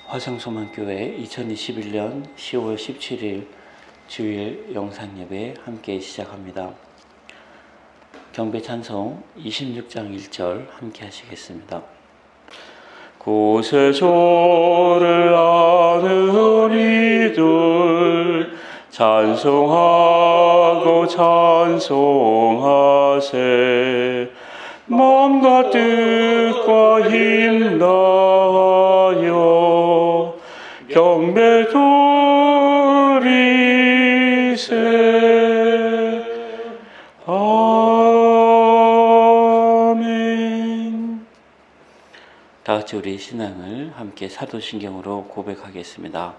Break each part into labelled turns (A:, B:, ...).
A: 화성소망교회 2021년 10월 17일 주일 영상예배 함께 시작합니다. 경배 찬송 26장 1절 함께 하시겠습니다. 구세주를 아는 이들 찬송하고 찬송하세. 마음과 뜻과 힘 다하여 경배 드리세. 아멘. 다같이 우리 신앙을 함께 사도신경으로 고백하겠습니다.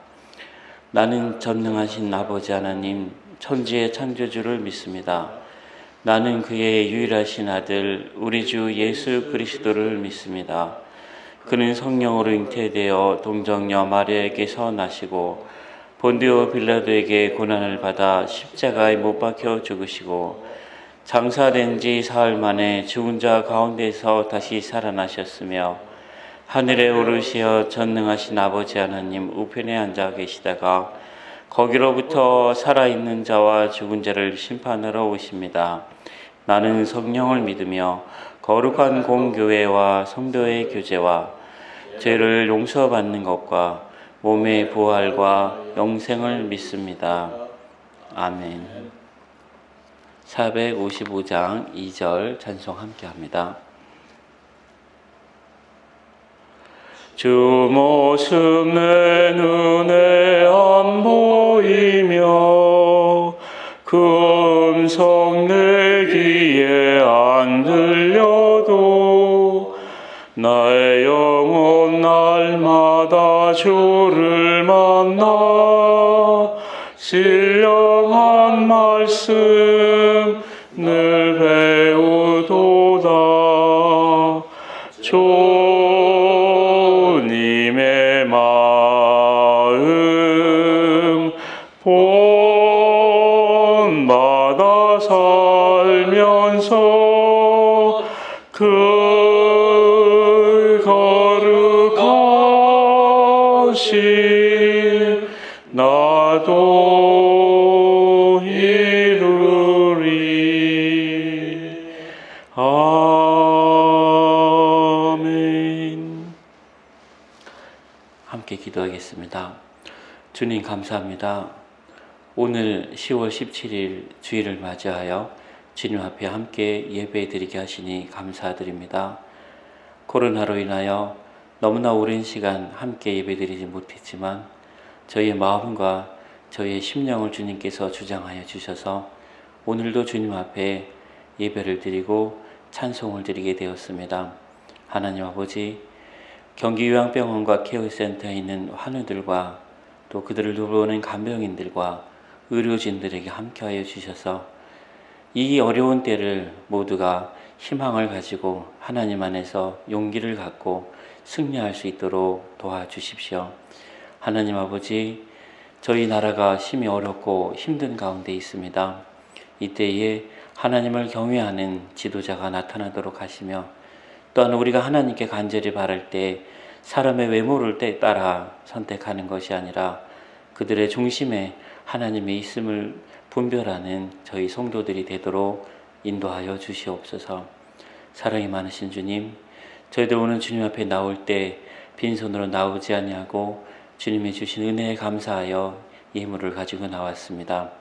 A: 나는 전능하신 아버지 하나님 천지의 창조주를 믿습니다. 나는 그의 유일하신 아들 우리 주 예수 그리스도를 믿습니다. 그는 성령으로 잉태되어 동정녀 마리아에게서 나시고 본디오 빌라도에게 고난을 받아 십자가에 못 박혀 죽으시고 장사된 지 사흘 만에 죽은 자 가운데서 다시 살아나셨으며 하늘에 오르시어 전능하신 아버지 하나님 우편에 앉아 계시다가 거기로부터 살아있는 자와 죽은 자를 심판하러 오십니다. 나는 성령을 믿으며 거룩한 공교회와 성도의 교제와 죄를 용서받는 것과 몸의 부활과 영생을 믿습니다. 아멘. 455장 2절 찬송 함께합니다. 주 모습 내 눈에 안 보이며 그 음성 내 귀에 안 들려도 나의 영혼 날마다 주를 만나 신령한 말씀 늘 배우도다. 주님의 마음 본받아 살면서 그 거룩하신 나도 이루리. 아멘. 함께 기도하겠습니다. 주님 감사합니다. 오늘 10월 17일 주일을 맞이하여 주님 앞에 함께 예배드리게 하시니 감사드립니다. 코로나로 인하여 너무나 오랜 시간 함께 예배드리지 못했지만 저희의 마음과 저희의 심령을 주님께서 주장하여 주셔서 오늘도 주님 앞에 예배를 드리고 찬송을 드리게 되었습니다. 하나님 아버지, 경기요양병원과 케어센터에 있는 환우들과 또 그들을 돌보는 간병인들과 의료진들에게 함께하여 주셔서 이 어려운 때를 모두가 희망을 가지고 하나님 안에서 용기를 갖고 승리할 수 있도록 도와주십시오. 하나님 아버지, 저희 나라가 심히 어렵고 힘든 가운데 있습니다. 이때에 하나님을 경외하는 지도자가 나타나도록 하시며 또한 우리가 하나님께 간절히 바랄 때 사람의 외모를 따라 선택하는 것이 아니라 그들의 중심에 하나님의 있음을 분별하는 저희 성도들이 되도록 인도하여 주시옵소서. 사랑이 많으신 주님, 저희들 오늘 주님 앞에 나올 때 빈손으로 나오지 아니하고 주님이 주신 은혜에 감사하여 예물을 가지고 나왔습니다.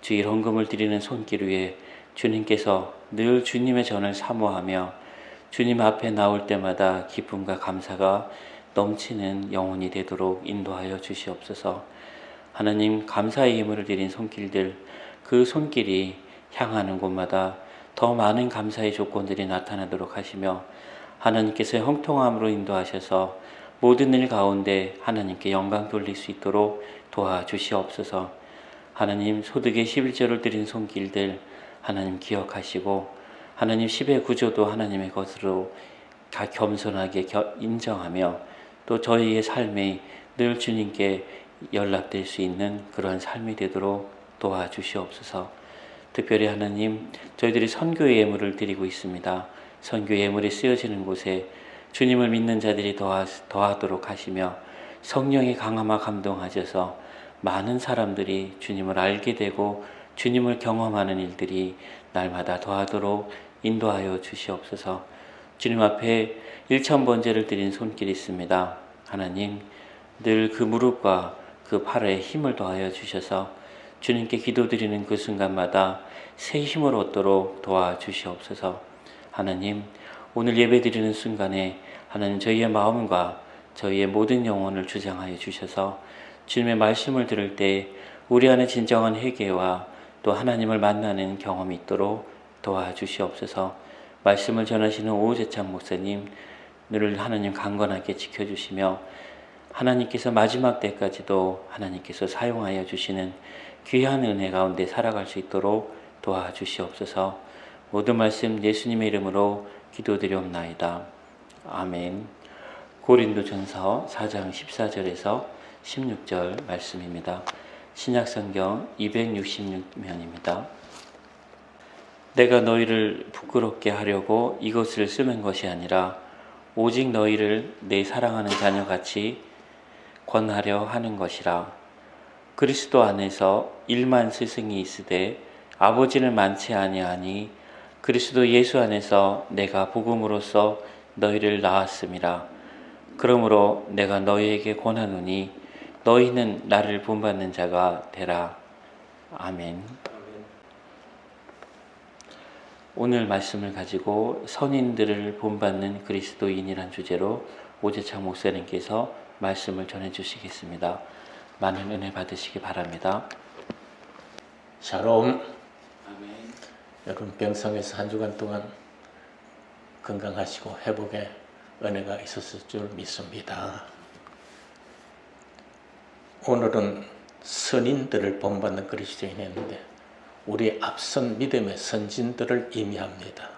A: 주일 헌금을 드리는 손길 위에 주님께서 늘 주님의 전을 사모하며 주님 앞에 나올 때마다 기쁨과 감사가 넘치는 영혼이 되도록 인도하여 주시옵소서. 하나님, 감사의 예물을 드린 손길들, 그 손길이 향하는 곳마다 더 많은 감사의 조건들이 나타나도록 하시며 하나님께서 형통함으로 인도하셔서 모든 일 가운데 하나님께 영광 돌릴 수 있도록 도와주시옵소서. 하나님, 소득의 11조를 드린 손길들 하나님 기억하시고 하나님 10의 구조도 하나님의 것으로 겸손하게 인정하며 또 저희의 삶이 늘 주님께 연락될 수 있는 그런 삶이 되도록 도와주시옵소서. 특별히 하나님, 저희들이 선교 예물을 드리고 있습니다. 선교 예물이 쓰여지는 곳에 주님을 믿는 자들이 더하도록 하시며 성령의 강함과 감동하셔서 많은 사람들이 주님을 알게 되고 주님을 경험하는 일들이 날마다 더하도록 인도하여 주시옵소서. 주님 앞에 1000번제를 드린 손길이 있습니다. 하나님, 늘 그 무릎과 그 팔에 힘을 더하여 주셔서 주님께 기도드리는 그 순간마다 새 힘을 얻도록 도와주시옵소서. 하나님, 오늘 예배드리는 순간에 하나님 저희의 마음과 저희의 모든 영혼을 주장하여 주셔서 주님의 말씀을 들을 때 우리 안에 진정한 회개와 또 하나님을 만나는 경험이 있도록 도와주시옵소서. 말씀을 전하시는 오재창 목사님 늘 하나님 강건하게 지켜주시며 하나님께서 마지막 때까지도 하나님께서 사용하여 주시는 귀한 은혜 가운데 살아갈 수 있도록 도와주시옵소서. 모든 말씀 예수님의 이름으로 기도드리옵나이다. 아멘. 고린도전서 4장 14절에서 16절 말씀입니다. 신약성경 266면입니다. 내가 너희를 부끄럽게 하려고 이것을 쓰는 것이 아니라 오직 너희를 내 사랑하는 자녀같이 권하려 하는 것이라. 그리스도 안에서 1만 스승이 있으되 아버지는 많지 아니하니 그리스도 예수 안에서 내가 복음으로써 너희를 낳았음이라. 그러므로 내가 너희에게 권하노니 너희는 나를 본받는 자가 되라. 아멘. 오늘 말씀을 가지고 선인들을 본받는 그리스도인이란 주제로 오재창 목사님께서 말씀을 전해주시겠습니다. 많은 은혜 받으시기 바랍니다.
B: 샬롬.
A: 아멘.
B: 여러분 병상에서 한 주간 동안 건강하시고 회복의 은혜가 있었을 줄 믿습니다. 오늘은 선인들을 본받는 그리스도인이 있는데 우리 앞선 믿음의 선진들을 의미합니다.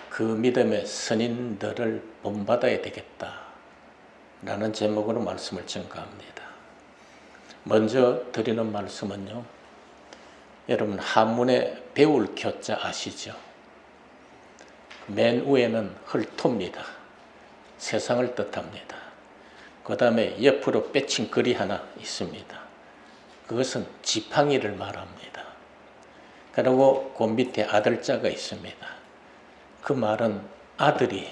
B: 그 믿음의 선인들을 본받아야 되겠다라는 제목으로 말씀을 전가합니다. 먼저 드리는 말씀은요, 여러분 한문에 배울 교자 아시죠? 맨 위에는 헐토입니다. 세상을 뜻합니다. 그 다음에 옆으로 빼친 글이 하나 있습니다. 그것은 지팡이를 말합니다. 그리고 그 밑에 아들자가 있습니다. 그 말은 아들이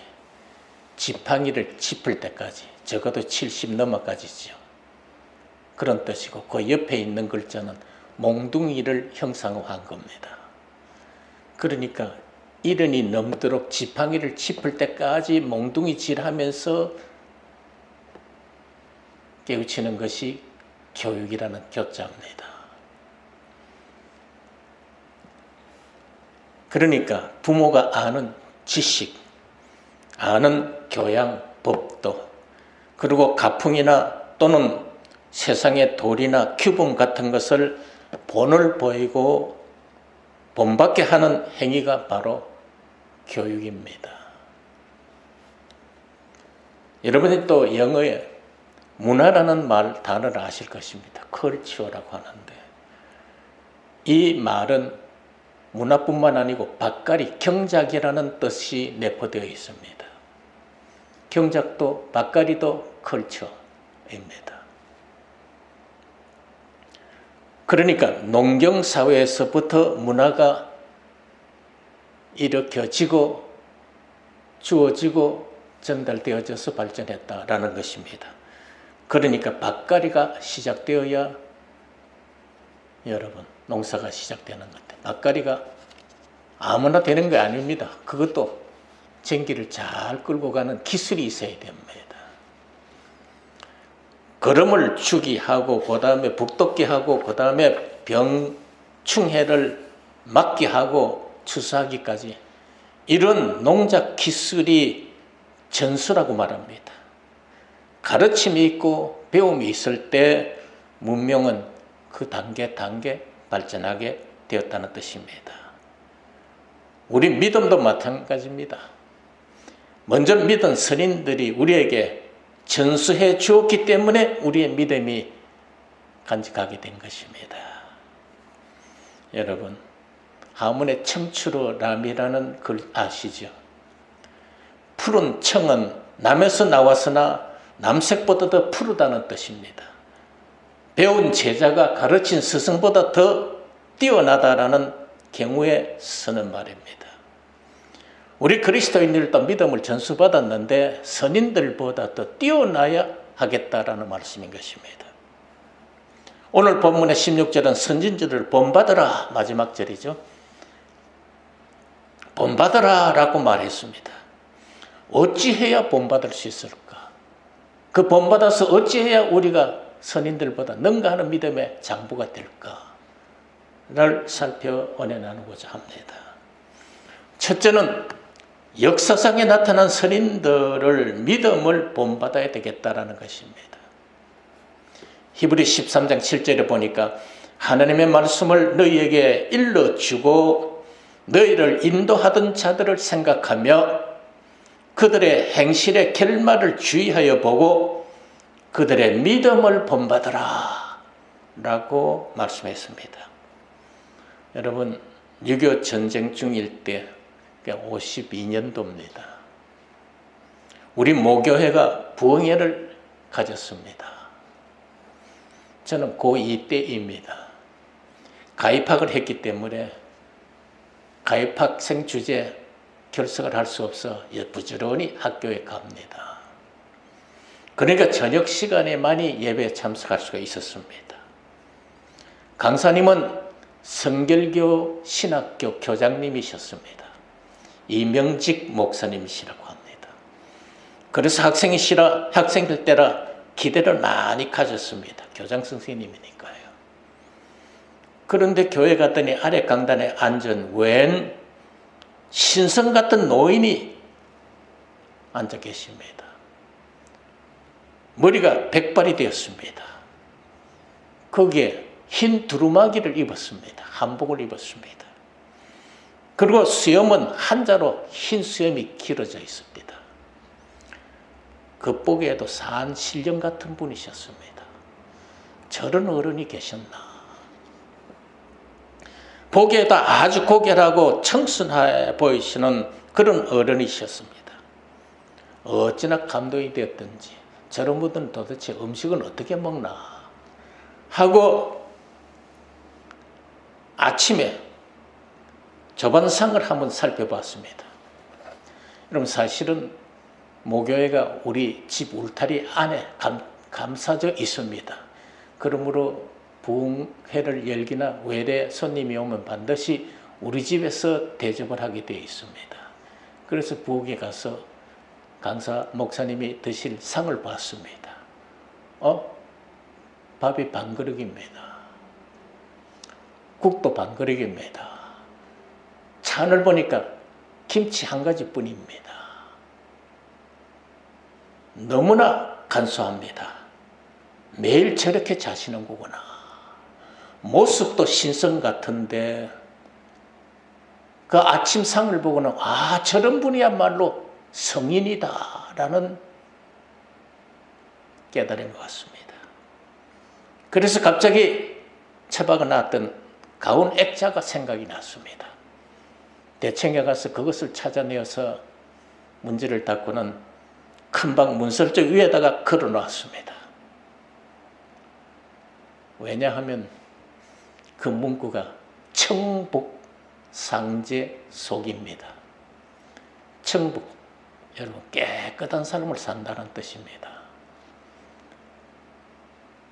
B: 지팡이를 짚을 때까지, 적어도 70 넘어까지죠. 그런 뜻이고 그 옆에 있는 글자는 몽둥이를 형상화한 겁니다. 그러니까 이른이 넘도록 지팡이를 짚을 때까지 몽둥이질하면서 깨우치는 것이 교육이라는 교자입니다. 그러니까 부모가 아는 지식, 아는 교양, 법도, 그리고 가풍이나 또는 세상의 도리나 규범 같은 것을 본을 보이고 본받게 하는 행위가 바로 교육입니다. 여러분이 또 영어에 문화라는 단어를 아실 것입니다. 컬처라고 하는데 이 말은 문화뿐만 아니고 밭갈이, 경작이라는 뜻이 내포되어 있습니다. 경작도 밭갈이도 컬처입니다. 그러니까 농경사회에서부터 문화가 일으켜지고 주어지고 전달되어져서 발전했다라는 것입니다. 그러니까 밭갈이가 시작되어야 여러분 농사가 시작되는 건데, 밭갈이가 아무나 되는 게 아닙니다. 그것도 전기를 잘 끌고 가는 기술이 있어야 됩니다. 거름을 주기 하고 그 다음에 북돋기 하고 그 다음에 병충해를 막기 하고 추수하기까지, 이런 농작 기술이 전수라고 말합니다. 가르침이 있고 배움이 있을 때 문명은 그 단계 발전하게 되었다는 뜻입니다. 우리 믿음도 마찬가지입니다. 먼저 믿은 선인들이 우리에게 전수해 주었기 때문에 우리의 믿음이 간직하게 된 것입니다. 여러분, 하문의 청추로람이라는 글 아시죠? 푸른 청은 남에서 나왔으나 남색보다 더 푸르다는 뜻입니다. 배운 제자가 가르친 스승보다 더 뛰어나다라는 경우에 쓰는 말입니다. 우리 그리스도인들도 믿음을 전수받았는데 선인들보다 더 뛰어나야 하겠다라는 말씀인 것입니다. 오늘 본문의 16절은 선진들을 본받으라, 마지막 절이죠. 본받으라 라고 말했습니다. 어찌해야 본받을 수 있을까? 그 본받아서 어찌해야 우리가 선인들보다 능가하는 믿음의 장부가 될까를 살펴원해 나누고자 합니다. 첫째는 역사상에 나타난 선인들을 믿음을 본받아야 되겠다라는 것입니다. 히브리 13장 7절에 보니까 하나님의 말씀을 너희에게 일러주고 너희를 인도하던 자들을 생각하며 그들의 행실의 결말을 주의하여 보고 그들의 믿음을 본받으라 라고 말씀했습니다. 여러분 6.25 전쟁 중일 때 52년도입니다. 우리 모교회가 부흥회를 가졌습니다. 저는 고2 때입니다. 가입학을 했기 때문에 가입학생 주제 결석을 할 수 없어 부지런히 학교에 갑니다. 그러니까 저녁 시간에 많이 예배에 참석할 수가 있었습니다. 강사님은 성결교 신학교 교장님이셨습니다. 이명직 목사님이시라고 합니다. 그래서 학생들 때라 기대를 많이 가졌습니다. 교장 선생님이니까요. 그런데 교회 갔더니 아래 강단에 앉은 웬 신성 같은 노인이 앉아 계십니다. 머리가 백발이 되었습니다. 거기에 흰 두루마기를 입었습니다. 한복을 입었습니다. 그리고 수염은 한자로 흰 수염이 길어져 있습니다. 겉보기에도 산 신령 같은 분이셨습니다. 저런 어른이 계셨나. 보기에도 아주 고결하고 청순해 보이시는 그런 어른이셨습니다. 어찌나 감동이 되었던지 저런 분들은 도대체 음식은 어떻게 먹나 하고 아침에 조반상을 한번 살펴봤습니다. 여러분 사실은 모교회가 우리 집 울타리 안에 감싸져 있습니다. 그러므로 부흥회를 열기나 외래 손님이 오면 반드시 우리 집에서 대접을 하게 되어 있습니다. 그래서 부흥회 가서 강사 목사님이 드실 상을 봤습니다. 밥이 반그릇입니다. 국도 반그릇입니다. 찬을 보니까 김치 한 가지뿐입니다. 너무나 간소합니다. 매일 저렇게 자시는 거구나. 모습도 신성 같은데 그 아침상을 보고는 저런 분이야말로 성인이다 라는 깨달은 것 같습니다. 그래서 갑자기 처박아 놨던 가운 액자가 생각이 났습니다. 대청에 가서 그것을 찾아내어서 문지를 닫고는 큰방 문설적 위에다가 걸어놨습니다. 왜냐하면 그 문구가 청북 상제 속입니다. 청북, 여러분 깨끗한 삶을 산다는 뜻입니다.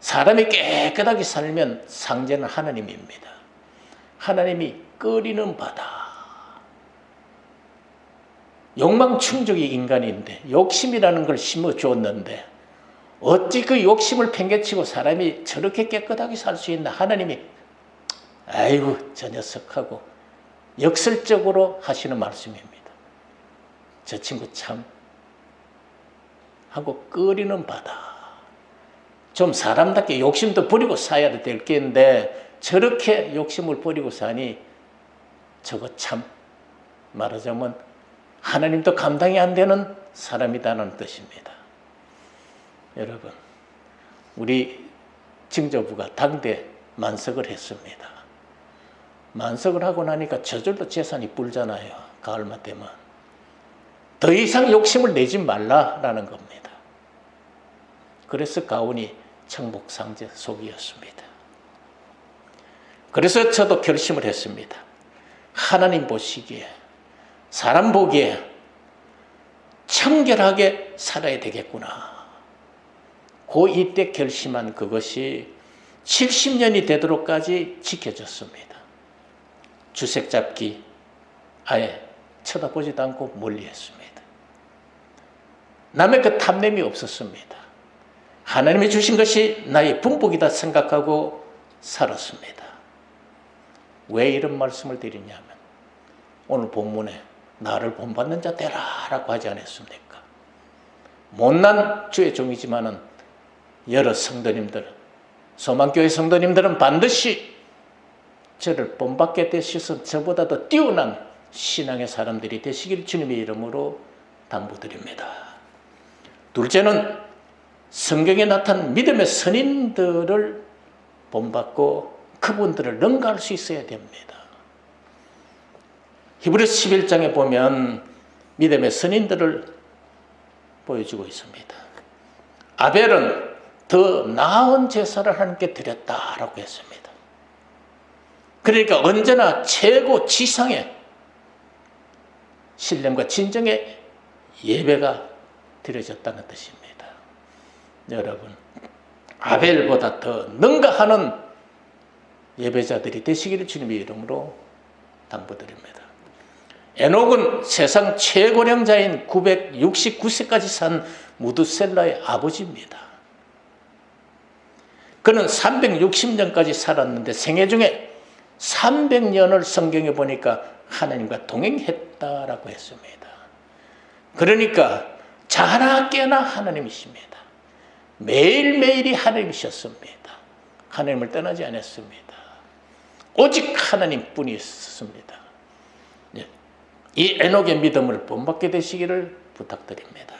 B: 사람이 깨끗하게 살면 상제는 하나님입니다. 하나님이 끓이는 바다. 욕망 충족이 인간인데 욕심이라는 걸 심어주었는데 어찌 그 욕심을 팽개치고 사람이 저렇게 깨끗하게 살 수 있나. 하나님이 아이고 저 녀석하고 역설적으로 하시는 말씀입니다. 저 친구 참 하고 끓이는 바다. 좀 사람답게 욕심도 버리고 살아야 될 게인데 저렇게 욕심을 버리고 사니 저거 참 말하자면 하나님도 감당이 안 되는 사람이라는 뜻입니다. 여러분 우리 증조부가 당대 만석을 했습니다. 만석을 하고 나니까 저절로 재산이 불잖아요. 가을만 되면. 더 이상 욕심을 내지 말라라는 겁니다. 그래서 가온이 청복상제 속이었습니다. 그래서 저도 결심을 했습니다. 하나님 보시기에, 사람 보기에 청결하게 살아야 되겠구나. 이때 결심한 그것이 70년이 되도록까지 지켜졌습니다. 주색 잡기 아예 쳐다보지도 않고 멀리 했습니다. 남의 그 탐냄이 없었습니다. 하나님이 주신 것이 나의 분복이다 생각하고 살았습니다. 왜 이런 말씀을 드리냐면 오늘 본문에 나를 본받는 자 되라라고 하지 않았습니까? 못난 주의 종이지만은 여러 성도님들, 소망교회 성도님들은 반드시 저를 본받게 되셔서 저보다도 뛰어난 신앙의 사람들이 되시길 주님의 이름으로 당부드립니다. 둘째는 성경에 나타난 믿음의 선인들을 본받고 그분들을 능가할 수 있어야 됩니다. 히브리서 11장에 보면 믿음의 선인들을 보여주고 있습니다. 아벨은 더 나은 제사를 하나님께 드렸다라고 했습니다. 그러니까 언제나 최고 지상의 신령과 진정의 예배가 드려졌다는 뜻입니다. 여러분, 아벨보다 더 능가하는 예배자들이 되시기를 주님의 이름으로 당부드립니다. 에녹은 세상 최고령자인 969세까지 산 무드셀라의 아버지입니다. 그는 360년까지 살았는데 생애 중에 300년을 성경에 보니까 하나님과 동행했다라고 했습니다. 그러니까 자나 깨나 하나님이십니다. 매일매일이 하나님이셨습니다. 하나님을 떠나지 않았습니다. 오직 하나님뿐이 있었습니다. 이 에녹의 믿음을 본받게 되시기를 부탁드립니다.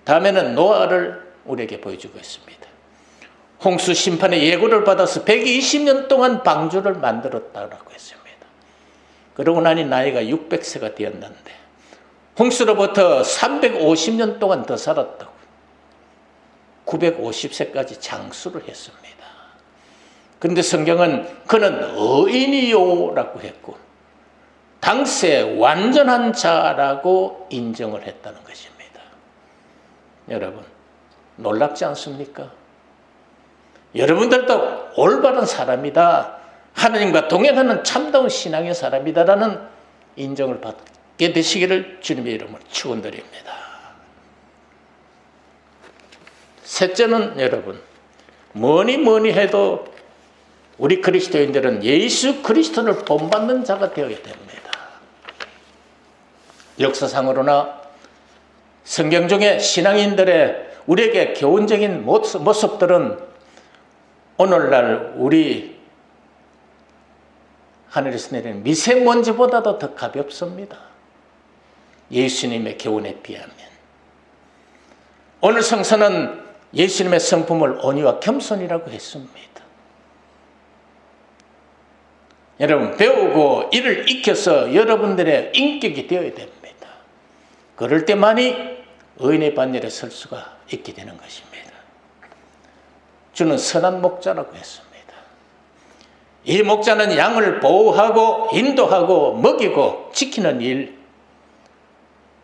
B: 다음에는 노아를 우리에게 보여주고 있습니다. 홍수 심판의 예고를 받아서 120년 동안 방주를 만들었다고 했습니다. 그러고 나니 나이가 600세가 되었는데 홍수로부터 350년 동안 더 살았다고 950세까지 장수를 했습니다. 그런데 성경은 그는 의인이요라고 했고 당세 완전한 자라고 인정을 했다는 것입니다. 여러분, 놀랍지 않습니까? 여러분들도 올바른 사람이다, 하나님과 동행하는 참다운 신앙의 사람이다라는 인정을 받게 되시기를 주님의 이름으로 축원드립니다. 셋째는 여러분, 뭐니 해도 우리 그리스도인들은 예수 그리스도를 본받는 자가 되어야 됩니다. 역사상으로나 성경 중에 신앙인들의 우리에게 교훈적인 모습들은 오늘날 우리 하늘에서 내리는 미세먼지보다도 더 가볍습니다. 예수님의 교훈에 비하면. 오늘 성서는 예수님의 성품을 온유와 겸손이라고 했습니다. 여러분, 배우고 이를 익혀서 여러분들의 인격이 되어야 됩니다. 그럴 때만이 의인의 반열에 설 수가 있게 되는 것입니다. 주는 선한 목자라고 했습니다. 이 목자는 양을 보호하고 인도하고 먹이고 지키는 일,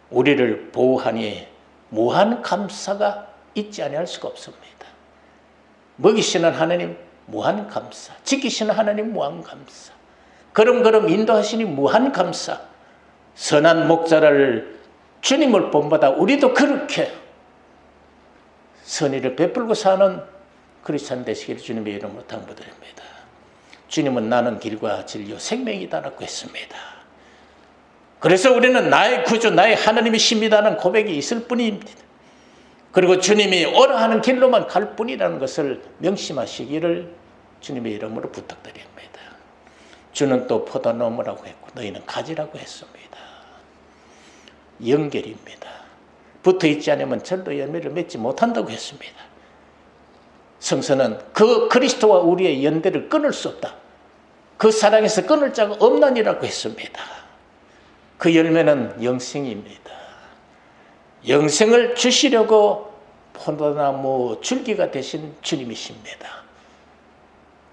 B: 우리를 보호하니 무한 감사가 있지 아니할 수가 없습니다. 먹이시는 하나님 무한 감사, 지키시는 하나님 무한 감사, 걸음걸음 인도하시니 무한 감사. 선한 목자를 주님을 본받아 우리도 그렇게 선의를 베풀고 사는 크리스찬 되시기를 주님의 이름으로 당부드립니다. 주님은 나는 길과 진리요 생명이다라고 했습니다. 그래서 우리는 나의 구주, 나의 하나님이십니다는 고백이 있을 뿐입니다. 그리고 주님이 오라 하는 길로만 갈 뿐이라는 것을 명심하시기를 주님의 이름으로 부탁드립니다. 주는 또 포도나무라고 했고 너희는 가지라고 했습니다. 연결입니다. 붙어있지 않으면 절도 열매를 맺지 못한다고 했습니다. 성서는 그 그리스도와 우리의 연대를 끊을 수 없다, 그 사랑에서 끊을 자가 없나니라고 했습니다. 그 열매는 영생입니다. 영생을 주시려고 포도나무 줄기가 되신 주님이십니다.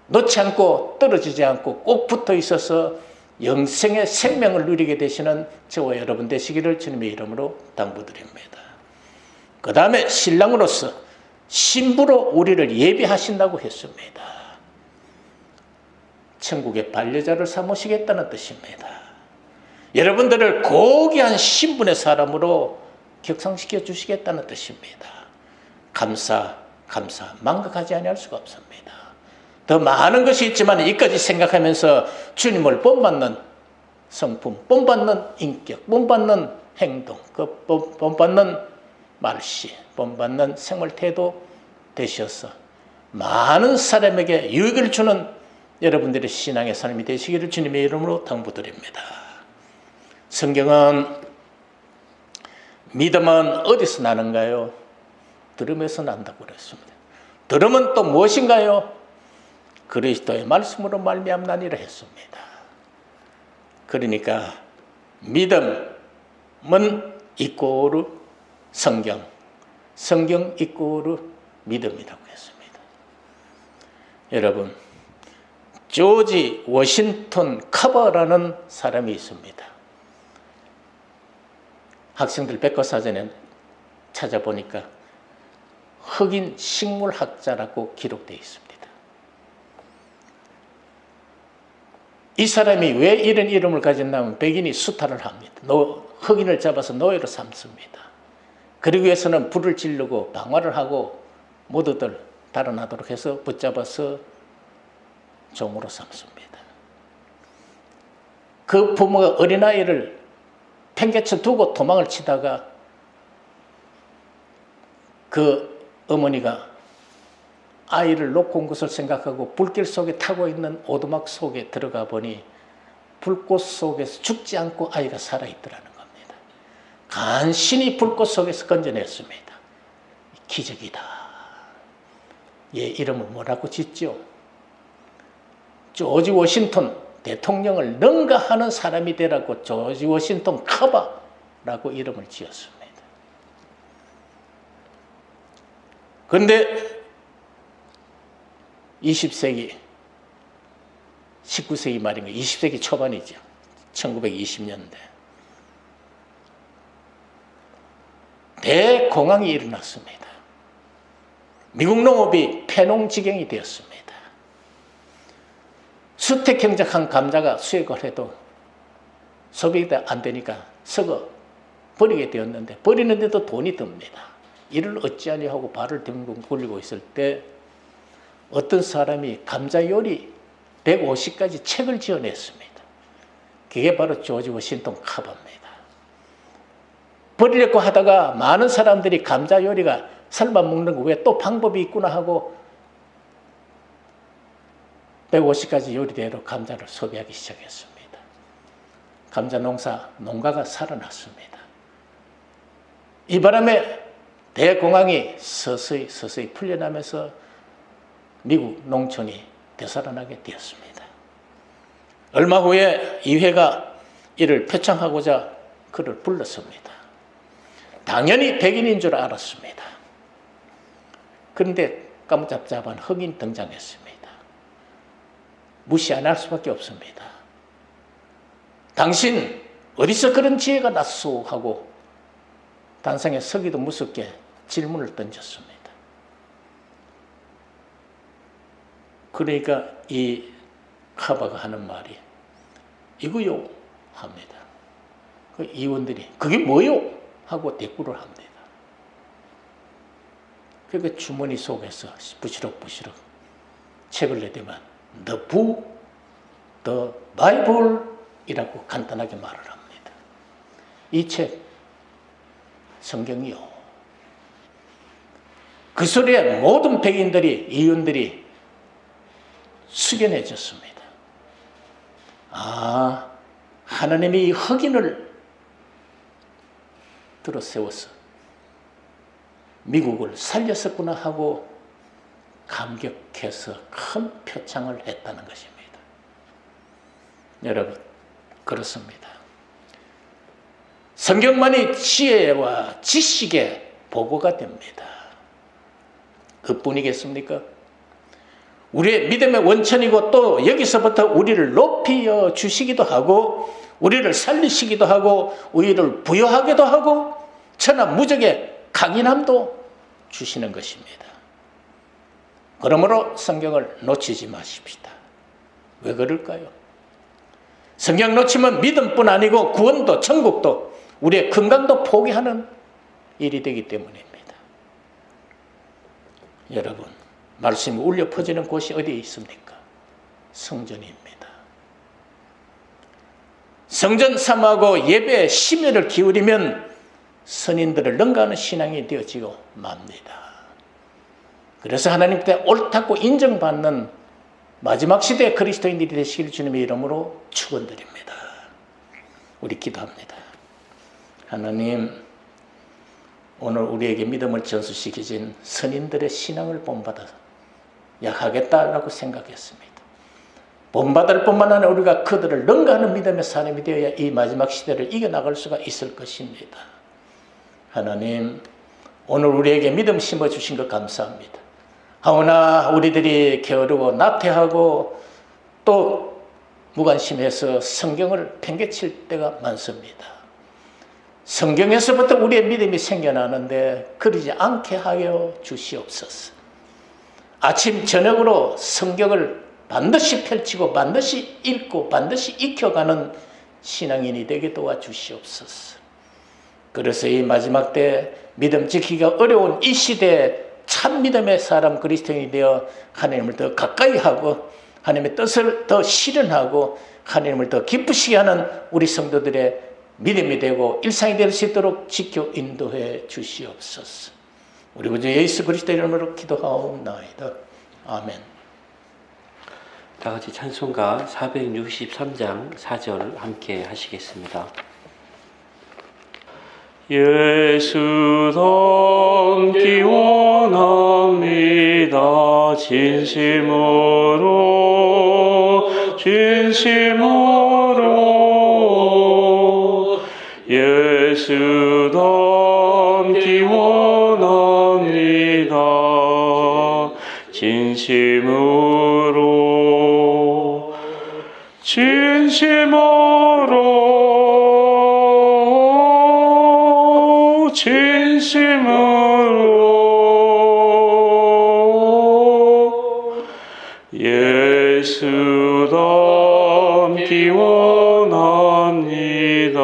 B: 놓지 않고 떨어지지 않고 꼭 붙어 있어서 영생의 생명을 누리게 되시는 저와 여러분 되시기를 주님의 이름으로 당부드립니다. 그 다음에 신랑으로서 신부로 우리를 예비하신다고 했습니다. 천국의 반려자를 삼으시겠다는 뜻입니다. 여러분들을 고귀한 신분의 사람으로 격상시켜 주시겠다는 뜻입니다. 감사 망각하지 아니할 수가 없습니다. 더 많은 것이 있지만 이까지 생각하면서 주님을 본받는 성품, 본받는 인격, 본받는 행동, 그 본받는 말씨, 본받는 생활태도 되셔서 많은 사람에게 유익을 주는 여러분들의 신앙의 삶이 되시기를 주님의 이름으로 당부드립니다. 성경은 믿음은 어디서 나는가요? 들음에서 난다고 그랬습니다. 들음은 또 무엇인가요? 그리스도의 말씀으로 말미암나니라 했습니다. 그러니까 믿음은 이꼬르 성경, 성경 이꼬르 믿음이라고 했습니다. 여러분, 조지 워싱턴 커버라는 사람이 있습니다. 학생들 백과사전에 찾아보니까 흑인 식물학자라고 기록되어 있습니다. 이 사람이 왜 이런 이름을 가졌냐면 백인이 수탈을 합니다. 흑인을 잡아서 노예로 삼습니다. 그러기 위해서는 불을 지르고 방화를 하고 모두들 달아나도록 해서 붙잡아서 종으로 삼습니다. 그 부모가 어린아이를 팽개쳐 두고 도망을 치다가 그 어머니가 아이를 놓고 온 것을 생각하고 불길 속에 타고 있는 오두막 속에 들어가 보니 불꽃 속에서 죽지 않고 아이가 살아있더라는 겁니다. 간신히 불꽃 속에서 건져냈습니다. 기적이다. 얘 이름을 뭐라고 짓죠? 조지 워싱턴 대통령을 능가하는 사람이 되라고 조지 워싱턴 커버라고 이름을 지었습니다. 그런데 20세기, 19세기 말인 거예요. 20세기 초반이죠. 1920년대. 대공황이 일어났습니다. 미국 농업이 폐농지경이 되었습니다. 수택경작한 감자가 수확을 해도 소비가 안 되니까 썩어 버리게 되었는데 버리는데도 돈이 듭니다. 이를 어찌하냐 하고 발을 둥둥 굴리고 있을 때 어떤 사람이 감자 요리 150가지 책을 지어냈습니다. 그게 바로 조지 워싱턴 커버입니다. 버리려고 하다가 많은 사람들이 감자 요리가 삶아 먹는 거 왜 또 방법이 있구나 하고 150가지 요리대로 감자를 소비하기 시작했습니다. 감자 농가가 살아났습니다. 이 바람에 대공황이 서서히 풀려나면서 미국 농촌이 되살아나게 되었습니다. 얼마 후에 의회가 이를 표창하고자 그를 불렀습니다. 당연히 백인인 줄 알았습니다. 그런데 까무잡잡한 흑인 등장했습니다. 무시 안 할 수밖에 없습니다. 당신 어디서 그런 지혜가 났소? 하고 단상에 서기도 무섭게 질문을 던졌습니다. 그러니까 이 카바가 하는 말이 이거요 합니다. 그 의원들이 그게 뭐요? 하고 대꾸를 합니다. 그러니까 주머니 속에서 부시럭부시럭 책을 내대면 The Book, The Bible 이라고 간단하게 말을 합니다. 이 책 성경이요. 그 소리에 모든 백인들이 의원들이 숙연해졌습니다. 아, 하나님이 흑인을 들어 세워서 미국을 살렸었구나 하고 감격해서 큰 표창을 했다는 것입니다. 여러분, 그렇습니다. 성경만이 지혜와 지식의 보고가 됩니다. 그뿐이겠습니까? 우리의 믿음의 원천이고 또 여기서부터 우리를 높여 주시기도 하고 우리를 살리시기도 하고 우리를 부여하기도 하고 천하무적의 강인함도 주시는 것입니다. 그러므로 성경을 놓치지 마십시다. 왜 그럴까요? 성경 놓치면 믿음뿐 아니고 구원도 천국도 우리의 건강도 포기하는 일이 되기 때문입니다. 여러분, 말씀이 울려 퍼지는 곳이 어디에 있습니까? 성전입니다. 성전 삼하고 예배에 심혈을 기울이면 선인들을 능가하는 신앙이 되어지고 맙니다. 그래서 하나님 때 옳다고 인정받는 마지막 시대의 그리스도인들이 되시길 주님의 이름으로 축원드립니다. 우리 기도합니다. 하나님, 오늘 우리에게 믿음을 전수시키신 선인들의 신앙을 본받아 약하겠다라고 생각했습니다. 본받을 뿐만 아니라 우리가 그들을 능가하는 믿음의 사람이 되어야 이 마지막 시대를 이겨나갈 수가 있을 것입니다. 하나님, 오늘 우리에게 믿음 심어주신 것 감사합니다. 하오나 우리들이 게으르고 나태하고 또 무관심해서 성경을 팽개칠 때가 많습니다. 성경에서부터 우리의 믿음이 생겨나는데 그러지 않게 하여 주시옵소서. 아침 저녁으로 성경을 반드시 펼치고 반드시 읽고 반드시 익혀가는 신앙인이 되게 도와주시옵소서. 그래서 이 마지막 때 믿음 지키기가 어려운 이 시대에 참 믿음의 사람 그리스도인이 되어 하나님을 더 가까이 하고 하나님의 뜻을 더 실현하고 하나님을 더 기쁘시게 하는 우리 성도들의 믿음이 되고 일상이 될 수 있도록 지켜 인도해 주시옵소서. 우리 구주 예수 그리스도 이름으로 기도하옵나이다. 아멘.
A: 다 같이 찬송가 463장 4절 함께 하시겠습니다. 예수 닮기 원합니다. 진심으로 예수 닮기 원합니다. 진심으로 예수 닮기 원합니다.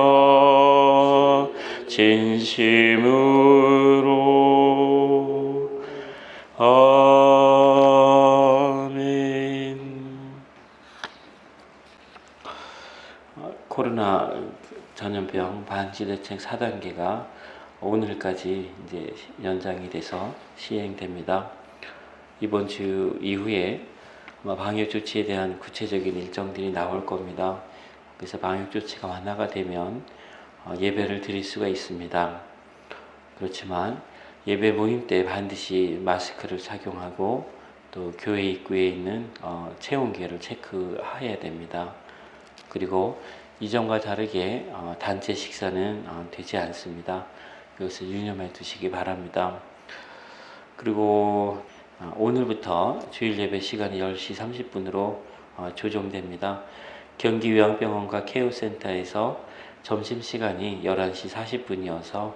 A: 진심으로. 아멘. 코로나 전염병 방지 대책 4단계가 오늘까지 이제 연장이 돼서 시행됩니다. 이번 주 이후에 방역 조치에 대한 구체적인 일정들이 나올 겁니다. 그래서 방역 조치가 완화가 되면 예배를 드릴 수가 있습니다. 그렇지만 예배 모임 때 반드시 마스크를 착용하고 또 교회 입구에 있는 체온계를 체크해야 됩니다. 그리고 이전과 다르게 단체 식사는 되지 않습니다. 이것을 유념해 두시기 바랍니다. 그리고 오늘부터 주일 예배 시간이 10시 30분으로 조정됩니다. 경기요양병원과 케어센터에서 점심시간이 11시 40분이어서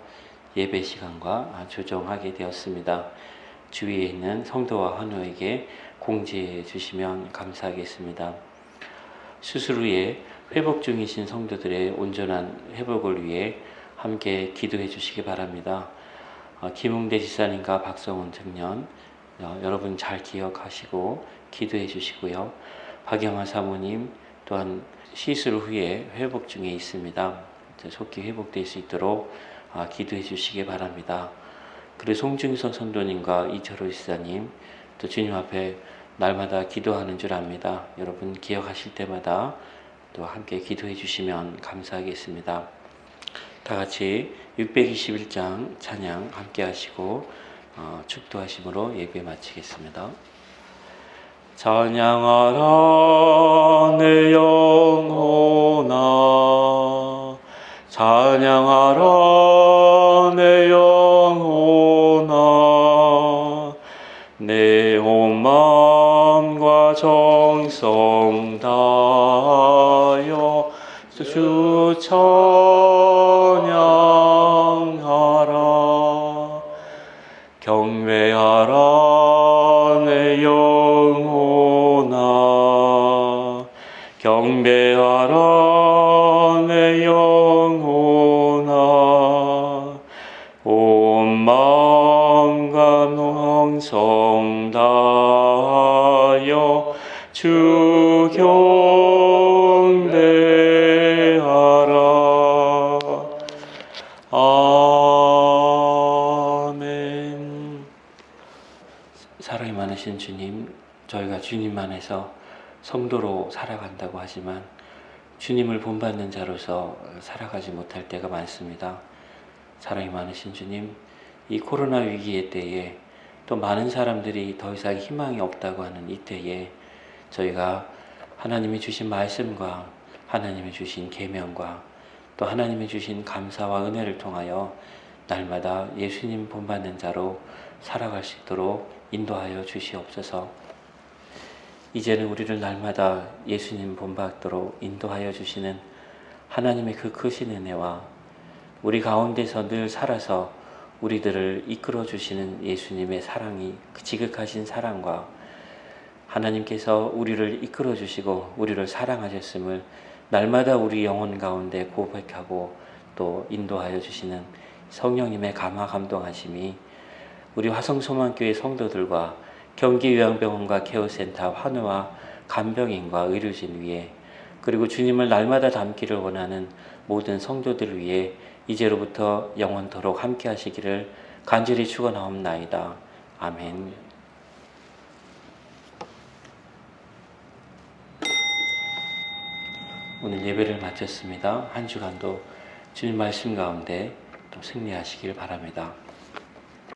A: 예배 시간과 조정하게 되었습니다. 주위에 있는 성도와 환우에게 공지해 주시면 감사하겠습니다. 수술 후에 회복 중이신 성도들의 온전한 회복을 위해 함께 기도해 주시기 바랍니다. 김웅대 지사님과 박성훈 청년 여러분 잘 기억하시고 기도해 주시고요. 박영하 사모님 또한 시술 후에 회복 중에 있습니다. 속히 회복될 수 있도록 기도해 주시기 바랍니다. 그리고 송중선 선도님과 이철호 지사님 또 주님 앞에 날마다 기도하는 줄 압니다. 여러분 기억하실 때마다 또 함께 기도해 주시면 감사하겠습니다. 다 같이 621장 찬양 함께 하시고 축도하심으로 예배 마치겠습니다. 찬양하라 내 영혼아, 찬양하라 내 영혼아, 마음과 정성 다하여 주 찬양하라. 경배하라 내 영혼아, 경배하라 내 영혼아. 온 마음과 정성 다하여 주 경배하라. 아멘. 사랑이 많으신 주님, 저희가 주님 안에서 성도로 살아간다고 하지만 주님을 본받는 자로서 살아가지 못할 때가 많습니다. 사랑이 많으신 주님, 이 코로나 위기의 때에 또 많은 사람들이 더 이상 희망이 없다고 하는 이 때에 저희가 하나님이 주신 말씀과 하나님이 주신 계명과 또 하나님이 주신 감사와 은혜를 통하여 날마다 예수님 본받는 자로 살아갈 수 있도록 인도하여 주시옵소서. 이제는 우리를 날마다 예수님 본받도록 인도하여 주시는 하나님의 그 크신 은혜와 우리 가운데서 늘 살아서 우리들을 이끌어 주시는 예수님의 사랑이, 그 지극하신 사랑과 하나님께서 우리를 이끌어 주시고 우리를 사랑하셨음을 날마다 우리 영혼 가운데 고백하고 또 인도하여 주시는 성령님의 감화 감동하심이 우리 화성소망교회 성도들과 경기요양병원과 케어센터 환우와 간병인과 의료진 위에 그리고 주님을 날마다 닮기를 원하는 모든 성도들을 위해 이제로부터 영원토록 함께 하시기를 간절히 축원하옵나이다. 아멘. 오늘 예배를 마쳤습니다. 한 주간도 주님 말씀 가운데 또 승리하시길 바랍니다.